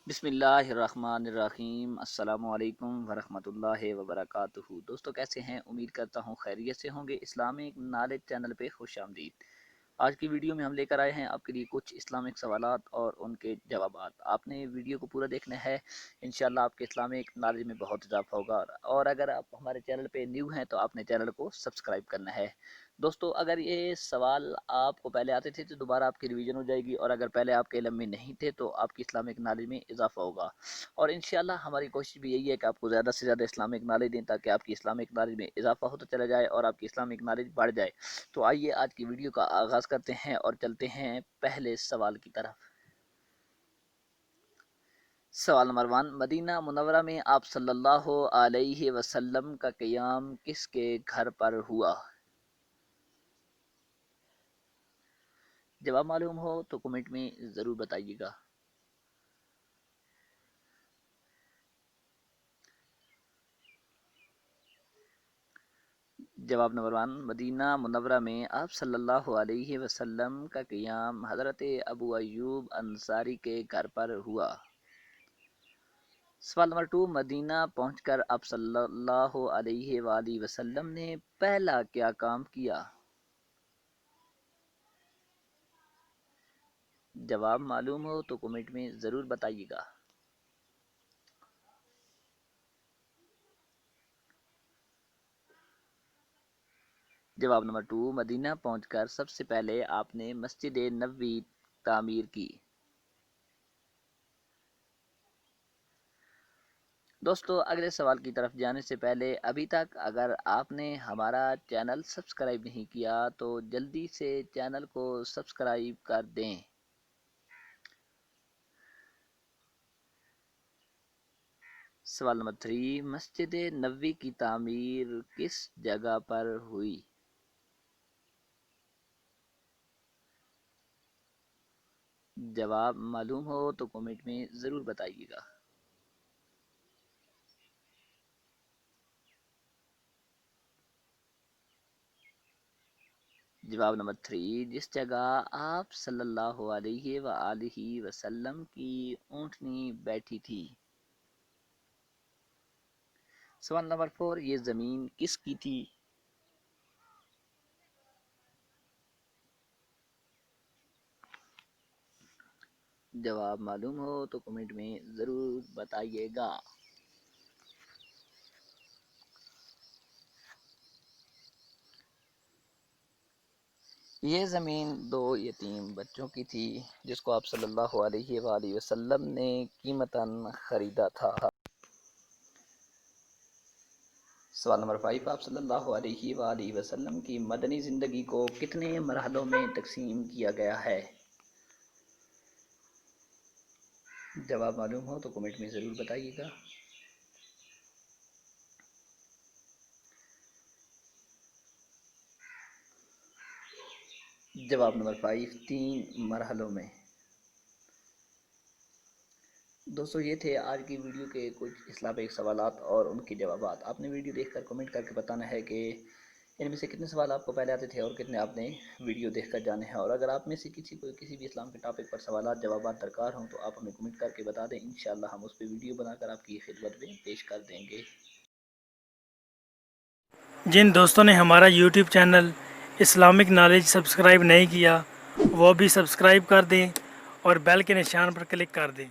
بسم اللہ الرحمن الرحیم۔ السلام علیکم ورحمۃ اللہ وبرکاتہ۔ دوستو کیسے ہیں؟ امید کرتا ہوں خیریت سے ہوں گے۔ اسلامک نالج چینل پہ خوش آمدید۔ آج کی ویڈیو میں ہم لے کر آئے ہیں آپ کے لیے کچھ اسلامک سوالات اور ان کے جوابات۔ آپ نے ویڈیو کو پورا دیکھنا ہے، انشاءاللہ آپ کے اسلامک نالج میں بہت اضافہ ہوگا، اور اگر آپ ہمارے چینل پہ نیو ہیں تو آپ نے چینل کو سبسکرائب کرنا ہے۔ دوستو اگر یہ سوال آپ کو پہلے آتے تھے تو دوبارہ آپ کی ریویژن ہو جائے گی، اور اگر پہلے آپ کے علم میں نہیں تھے تو آپ کی اسلامک نالج میں اضافہ ہوگا۔ اور انشاءاللہ ہماری کوشش بھی یہی ہے کہ آپ کو زیادہ سے زیادہ اسلامک نالج دیں، تاکہ آپ کی اسلامک نالج میں اضافہ ہوتا چلا جائے اور آپ کی اسلامک نالج بڑھ جائے۔ تو آئیے آج کی ویڈیو کا آغاز کرتے ہیں اور چلتے ہیں پہلے سوال کی طرف۔ سوال نمبر 1، مدینہ منورہ میں آپ صلی اللہ علیہ وسلم کا قیام کس کے گھر پر ہوا؟ جواب معلوم ہو تو کمنٹ میں ضرور بتائیے گا۔ جواب نمبر 1، مدینہ منورہ میں آپ صلی اللہ علیہ وسلم کا قیام حضرت ابو ایوب انصاری کے گھر پر ہوا۔ سوال نمبر 2، مدینہ پہنچ کر آپ صلی اللہ علیہ وآلہ وسلم نے پہلا کیا کام کیا؟ جواب معلوم ہو تو کمنٹ میں ضرور بتائیے گا۔ جواب نمبر 2، مدینہ پہنچ کر سب سے پہلے آپ نے مسجد نبوی تعمیر کی۔ دوستو اگلے سوال کی طرف جانے سے پہلے ابھی تک اگر آپ نے ہمارا چینل سبسکرائب نہیں کیا تو جلدی سے چینل کو سبسکرائب کر دیں۔ سوال نمبر 3، مسجد نبوی کی تعمیر کس جگہ پر ہوئی؟ جواب معلوم ہو تو کمنٹ میں ضرور بتائیے گا۔ جواب نمبر 3، جس جگہ آپ صلی اللہ علیہ وآلہ وسلم کی اونٹنی بیٹھی تھی۔ سوال نمبر 4، یہ زمین کس کی تھی؟ جواب معلوم ہو تو کمنٹ میں ضرور بتائیے گا۔ یہ زمین دو یتیم بچوں کی تھی جس کو آپ صلی اللہ علیہ وآلہ وسلم نے قیمتاً خریدا تھا۔ سوال نمبر 5، آپ صلی اللہ علیہ وآلہ وسلم کی مدنی زندگی کو کتنے مرحلوں میں تقسیم کیا گیا ہے؟ جواب معلوم ہو تو کمنٹ میں ضرور بتائیے گا۔ جواب نمبر 5، 3 مرحلوں میں۔ دوستو یہ تھے آج کی ویڈیو کے کچھ اسلامک سوالات اور ان کے جوابات۔ آپ نے ویڈیو دیکھ کر کمنٹ کر کے بتانا ہے کہ ان میں سے کتنے سوال آپ کو پہلے آتے تھے اور کتنے آپ نے ویڈیو دیکھ کر جانے ہیں، اور اگر آپ میں سے کسی کو کسی بھی اسلام کے ٹاپک پر سوالات جوابات درکار ہوں تو آپ ہمیں کمنٹ کر کے بتا دیں، انشاءاللہ ہم اس پہ ویڈیو بنا کر آپ کی خدمت میں پیش کر دیں گے۔ جن دوستوں نے ہمارا YouTube channel Islamic knowledge subscribe نہیں کیا وہ بھی سبسکرائب کر دیں اور بیل کے نشان پر کلک کر دیں۔